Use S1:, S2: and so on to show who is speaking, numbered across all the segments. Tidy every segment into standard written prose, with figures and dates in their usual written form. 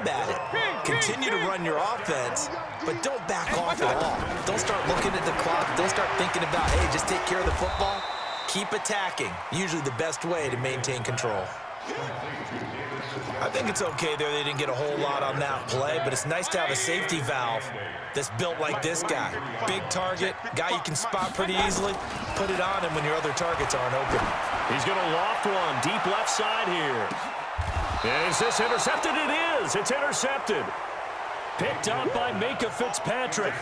S1: at it. Continue to run your offense, but don't back off at all. Don't start looking at the clock. Don't start thinking about, hey, just take care of the football. Keep attacking. Usually the best way to maintain control. I think it's okay there they didn't get a whole lot on that play, but it's nice to have a safety valve that's built like this guy. Big target, guy you can spot pretty easily. Put it on him when your other targets aren't open.
S2: He's going to loft one deep left side here. Is this intercepted? It is. It's intercepted. Picked up by Micah Fitzpatrick.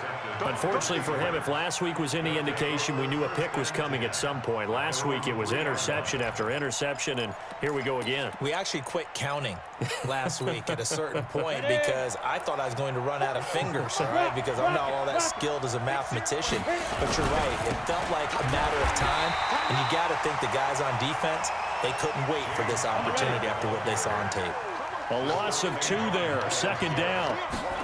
S2: Unfortunately for him, if last week was any indication, we knew a pick was coming at some point. Last week it was interception after interception, and here we go again.
S1: We actually quit counting last week at a certain point because I thought I was going to run out of fingers, all right, because I'm not all that skilled as a mathematician. But you're right. It felt like a matter of time, and you got to think the guys on defense, they couldn't wait for this opportunity after what they saw on tape.
S2: A loss of 2 there, second down.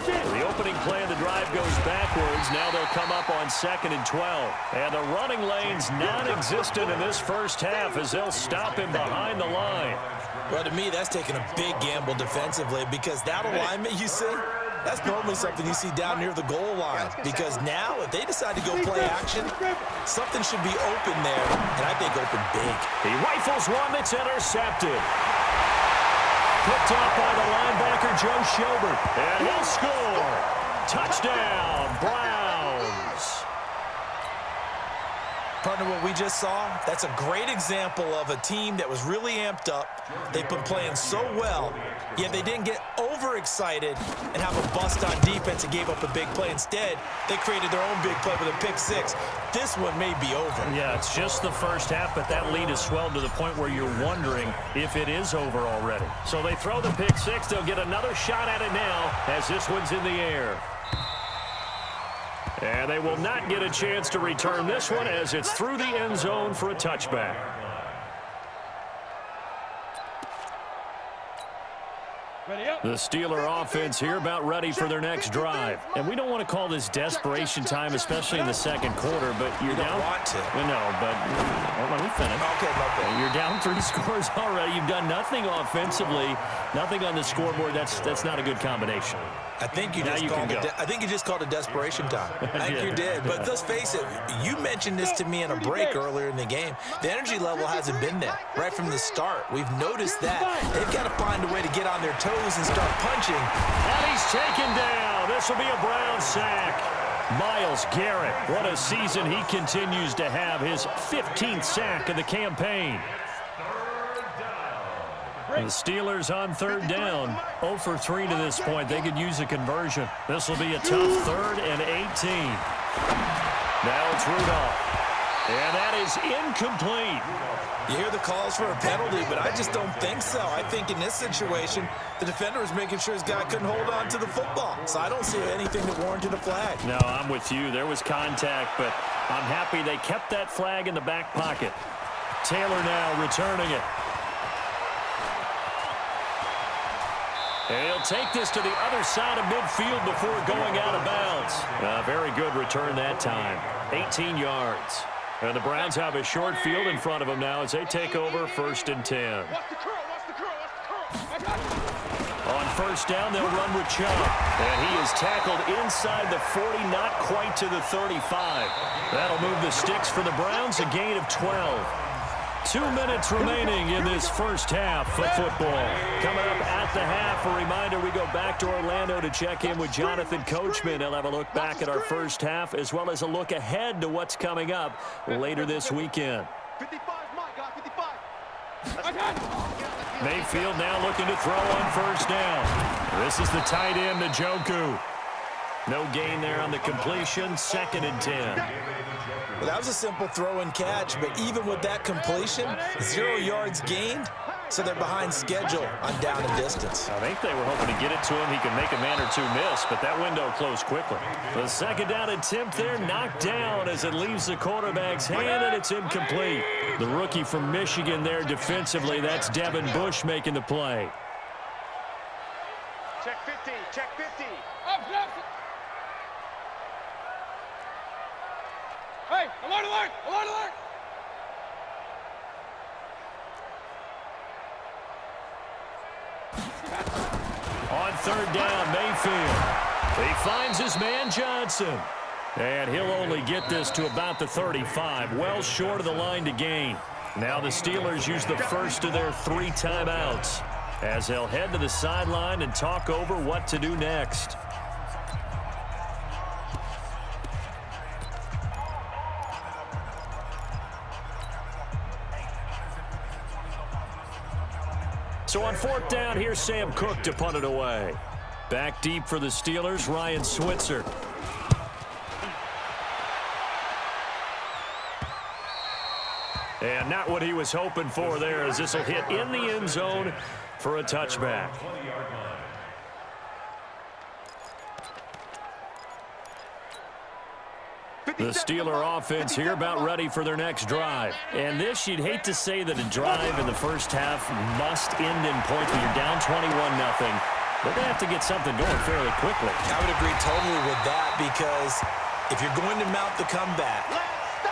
S2: The opening play of the drive goes backwards. Now they'll come up on 2nd and 12. And the running lane's non-existent in this first half as they'll stop him behind the line.
S1: Well, to me, that's taking a big gamble defensively because that alignment you see, that's normally something you see down near the goal line. Because now, if they decide to go play action, something should be open there, and I think open big.
S2: He rifles one that's intercepted. Picked up by the linebacker, Joe Schobert. And he'll score. Touchdown, Browns.
S1: Partner, what we just saw, that's a great example of a team that was really amped up. They've been playing so well, yet they didn't get overexcited and have a bust on defense and gave up a big play. Instead, they created their own big play with a pick six. This one may be over.
S2: Yeah, it's just the first half, but that lead has swelled to the point where you're wondering if it is over already. So they throw the pick six. They'll get another shot at it now as this one's in the air. And they will not get a chance to return this one as it's through the end zone for a touchback. The Steeler offense here about ready for their next drive. And we don't want to call this desperation time, especially in the second quarter, but you're down.
S1: Want to.
S2: No, but let me finish.
S1: Okay, okay.
S2: You're down 3 scores already. You've done nothing offensively, nothing on the scoreboard. That's not a good combination.
S1: I think you just called it desperation time. I think you did. But let's face it, you mentioned this to me in a break earlier in the game. The energy level hasn't been there right from the start. We've noticed that. They've got to find a way to get on their toes and start punching.
S2: And he's taken down. This will be a Brown sack. Myles Garrett, what a season he continues to have. His 15th sack of the campaign. The Steelers on 3rd down, 0 for 3 to this point. They could use a conversion. This will be a tough 3rd and 18. Now it's Rudolph. And that is incomplete.
S1: You hear the calls for a penalty, but I just don't think so. I think in this situation, the defender was making sure his guy couldn't hold on to the football. So I don't see anything that warranted a flag.
S2: No, I'm with you. There was contact, but I'm happy they kept that flag in the back pocket. Taylor now returning it. And he'll take this to the other side of midfield before going out of bounds. Very good return that time. 18 yards. And the Browns have a short field in front of them now as they take over 1st and 10. On 1st down, they'll run with Chubb. And he is tackled inside the 40, not quite to the 35. That'll move the sticks for the Browns, a gain of 12. 2 minutes remaining in this first half of football. Coming up at the half, a reminder, we go back to Orlando to check in with Jonathan Coachman. He'll have a look back at our first half as well as a look ahead to what's coming up later this weekend.
S3: 55, Mike, 55.
S2: Mayfield now looking to throw on 1st down. This is the tight end, Njoku. No gain there on the completion, 2nd and 10.
S1: Well, that was a simple throw and catch, but even with that completion, 0 yards gained, so they're behind schedule on down and distance.
S2: I think they were hoping to get it to him. He could make a man or two miss, but that window closed quickly. The 2nd down attempt there knocked down as it leaves the quarterback's hand, and it's incomplete. The rookie from Michigan there defensively, that's Devin Bush making the play.
S3: Check 50, check 50. Hey, alert, alert, alert, alert!
S2: On third down, Mayfield. He finds his man Johnson. And he'll only get this to about the 35, well short of the line to gain. Now the Steelers use the first of their 3 timeouts as they'll head to the sideline and talk over what to do next. So on 4th down, here's Sam Cook to punt it away. Back deep for the Steelers, Ryan Switzer. And not what he was hoping for there, as this will hit in the end zone for a touchback. The Steeler offense here about ready for their next drive. And this, you'd hate to say that a drive in the first half must end in points when you're down 21-0. They're going to have to get something going fairly quickly.
S1: I would agree totally with that, because if you're going to mount the comeback,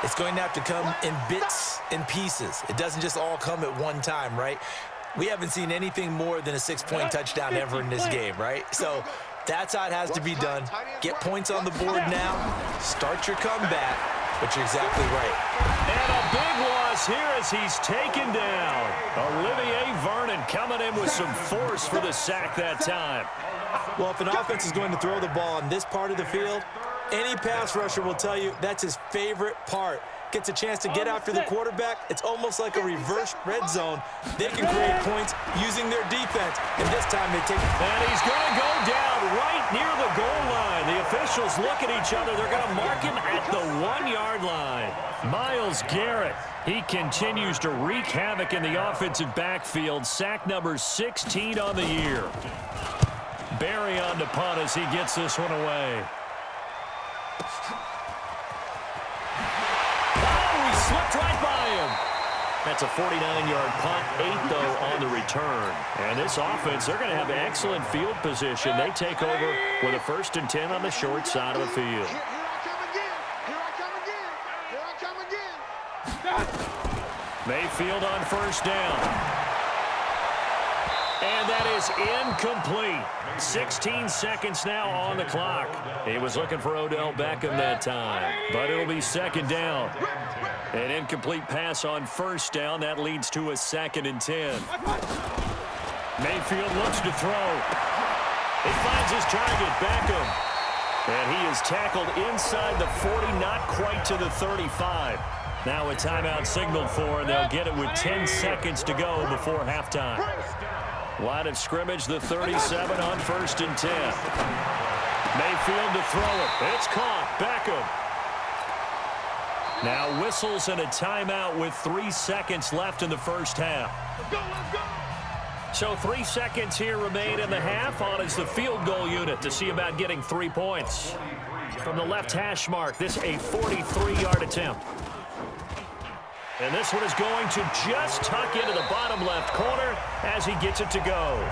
S1: it's going to have to come in bits and pieces. It doesn't just all come at one time, right? We haven't seen anything more than a 6-point touchdown ever in this game, right? So that's how it has to be done. Get points on the board now. Start your comeback, but you're exactly right.
S2: And a big loss here as he's taken down. Olivier Vernon coming in with some force for the sack that time.
S1: Well, if an offense is going to throw the ball on this part of the field, any pass rusher will tell you that's his favorite part. Gets a chance to get after the quarterback. It's almost like a reverse red zone. They can create points using their defense. And this time they take...
S2: And he's going to go down right near the goal line. The officials look at each other. They're going to mark him at the 1-yard line. Myles Garrett, he continues to wreak havoc in the offensive backfield. Sack number 16 on the year. Barry on the punt as he gets this one away. Slipped right by him. That's a 49-yard punt, 8 though on the return. And this offense, they're going to have excellent field position. They take over with a 1st and 10 on the short side of the field.
S3: Here I come again. Here I come again.
S2: Mayfield on 1st down. And that is incomplete. 16 seconds now on the clock. He was looking for Odell Beckham that time, but it'll be 2nd down. An incomplete pass on 1st down. That leads to a 2nd and 10. Mayfield looks to throw. He finds his target, Beckham. And he is tackled inside the 40, not quite to the 35. Now a timeout signaled for, and they'll get it with 10 seconds to go before halftime. Line of scrimmage, the 37 on 1st and 10. Mayfield to throw it. It's caught. Beckham. Now whistles and a timeout with 3 seconds left in the first half. So 3 seconds here remain in the half. On is the field goal unit to see about getting 3 points. From the left hash mark, this a 43-yard attempt. And this one is going to just tuck into the bottom left corner as he gets it to go.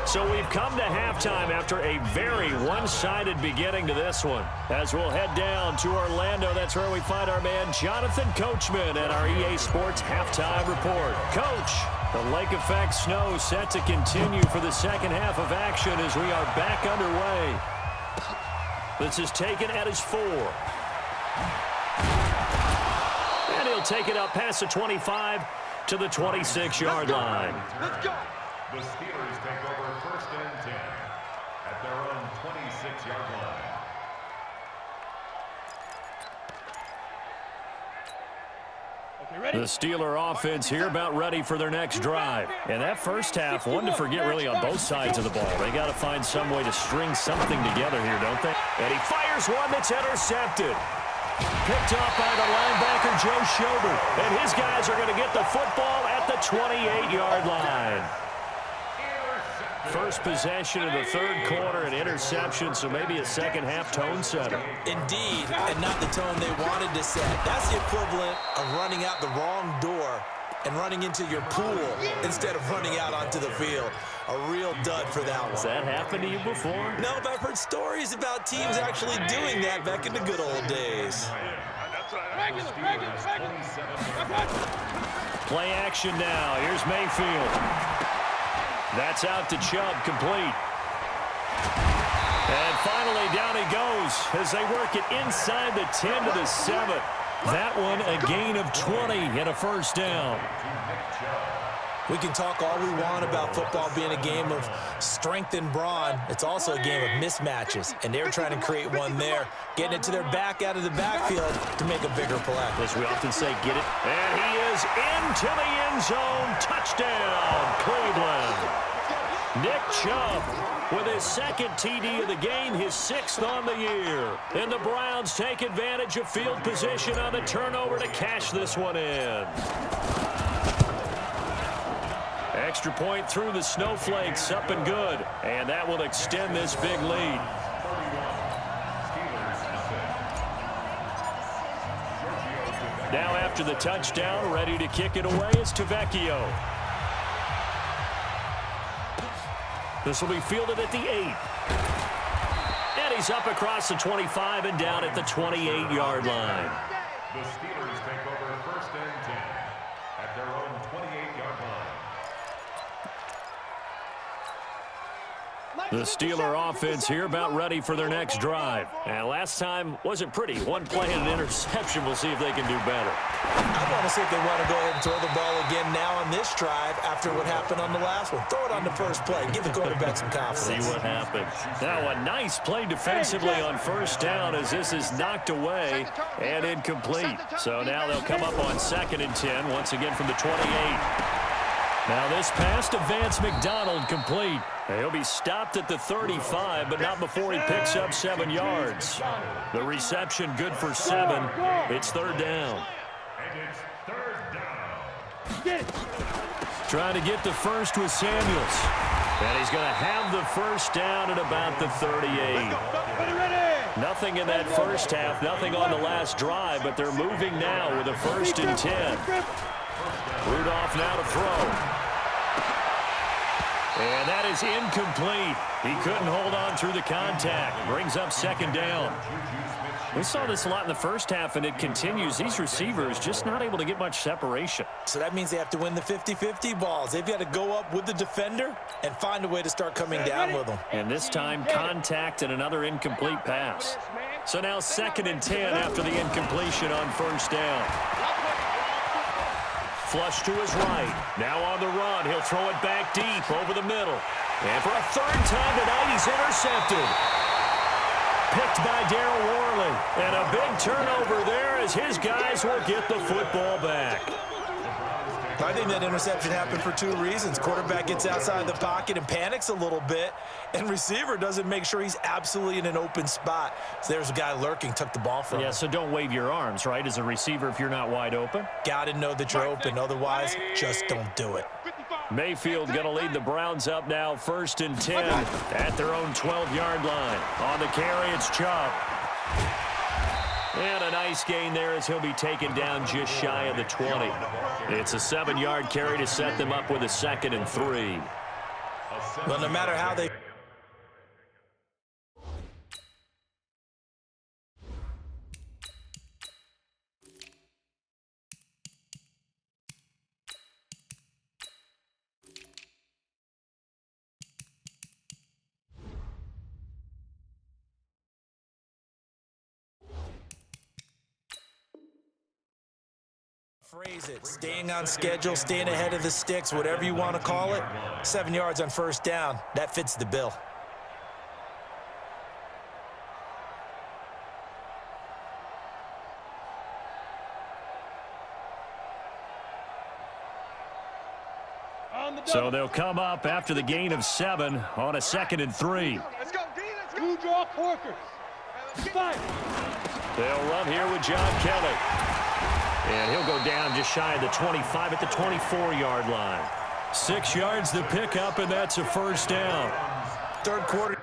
S2: So we've come to halftime after a very one-sided beginning to this one. As we'll head down to Orlando, that's where we find our man Jonathan Coachman at our EA Sports Halftime Report. Coach, the lake effect snow set to continue for the second half of action as we are back underway. This is taken at his 4. And he'll take it up past the 25 to the 26-yard line.
S3: Let's go.
S4: The Steelers take over 1st and 10 at their own 26-yard line.
S2: The Steeler offense here about ready for their next drive. And that first half, one to forget really on both sides of the ball. They got to find some way to string something together here, don't they? And he fires one that's intercepted. Picked off by the linebacker, Joe Schobert. And his guys are going to get the football at the 28-yard line. First possession of the third quarter, an interception, so maybe a second-half tone setter.
S1: Indeed, and not the tone they wanted to set. That's the equivalent of running out the wrong door and running into your pool instead of running out onto the field. A real dud for that one.
S2: Has that happened to you before?
S1: No, but I've heard stories about teams actually doing that back in the good old days.
S2: Play action now. Here's Mayfield. That's out to Chubb, complete. And finally, down he goes as they work it inside the 10 to the 7. That one a gain of 20 and a first down.
S1: We can talk all we want about football being a game of strength and brawn. It's also a game of mismatches, and they're trying to create one there, getting it to their back out of the backfield to make a bigger play.
S2: As we often say, get it. And he is into the end zone. Touchdown, Cleveland. Nick Chubb with his second TD of the game, his 6th on the year. And the Browns take advantage of field position on the turnover to cash this one in. Extra point through the snowflakes, up and good. And that will extend this big lead. Now after the touchdown, ready to kick it away is Tavecchio. This will be fielded at the 8. And he's up across the 25 and down at the 28-yard line.
S4: The Steelers take over 1st and 10 at their own 28-yard line.
S2: The Steeler offense here about ready for their next drive. And last time wasn't pretty. One play and an interception. We'll see if they can do better.
S1: I want to see if they want to go ahead and throw the ball again now on this drive after what happened on the last one. Throw it on the first play. Give the quarterback some confidence.
S2: See what happens. Now a nice play defensively on first down as this is knocked away and incomplete. So now they'll come up on 2nd and 10 once again from the 28. Now this pass to Vance McDonald complete. He'll be stopped at the 35, but not before he picks up 7 yards. The reception good for 7. It's 3rd down.
S4: And it's 3rd down.
S2: Trying to get the first with Samuels. And he's going to have the first down at about the 38. Nothing in that first half, nothing on the last drive, but they're moving now with a 1st and 10. Rudolph now to throw. And that is incomplete. He couldn't hold on through the contact. Brings up 2nd down. We saw this a lot in the first half, and it continues. These receivers just not able to get much separation.
S1: So that means they have to win the 50-50 balls. They've got to go up with the defender and find a way to start coming down with them.
S2: And this time, contact and another incomplete pass. So now 2nd and 10 after the incompletion on 1st down. Flush to his right. Now on the run. He'll throw it back deep over the middle. And for a 3rd time tonight, he's intercepted. Picked by Darryl Worley. And a big turnover there as his guys will get the football back.
S1: I think that interception happened for 2 reasons. Quarterback gets outside the pocket and panics a little bit, and receiver doesn't make sure he's absolutely in an open spot. So there's a guy lurking, took the ball from him.
S2: Yeah, so don't wave your arms, right, as a receiver if you're not wide open.
S1: Got to know that you're open. Otherwise, just don't do it.
S2: Mayfield going to lead the Browns up now 1st and 10 at their own 12-yard line. On the carry, it's Chubb. And a nice gain there as he'll be taken down just shy of the 20. It's a 7-yard carry to set them up with a 2nd and 3.
S1: Well, no matter how they... phrase it, staying on schedule, staying ahead of the sticks, whatever you want to call it. 7 yards on 1st down, that fits the bill.
S2: So they'll come up after the gain of 7 on a 2nd and 3.
S3: Let's go, D. Let's go.
S5: You draw Corkers. Fight.
S2: They'll run here with John Kelly. And he'll go down just shy of the 25 at the 24-yard line. 6 yards to pick up, and that's a 1st down.
S1: 3rd quarter.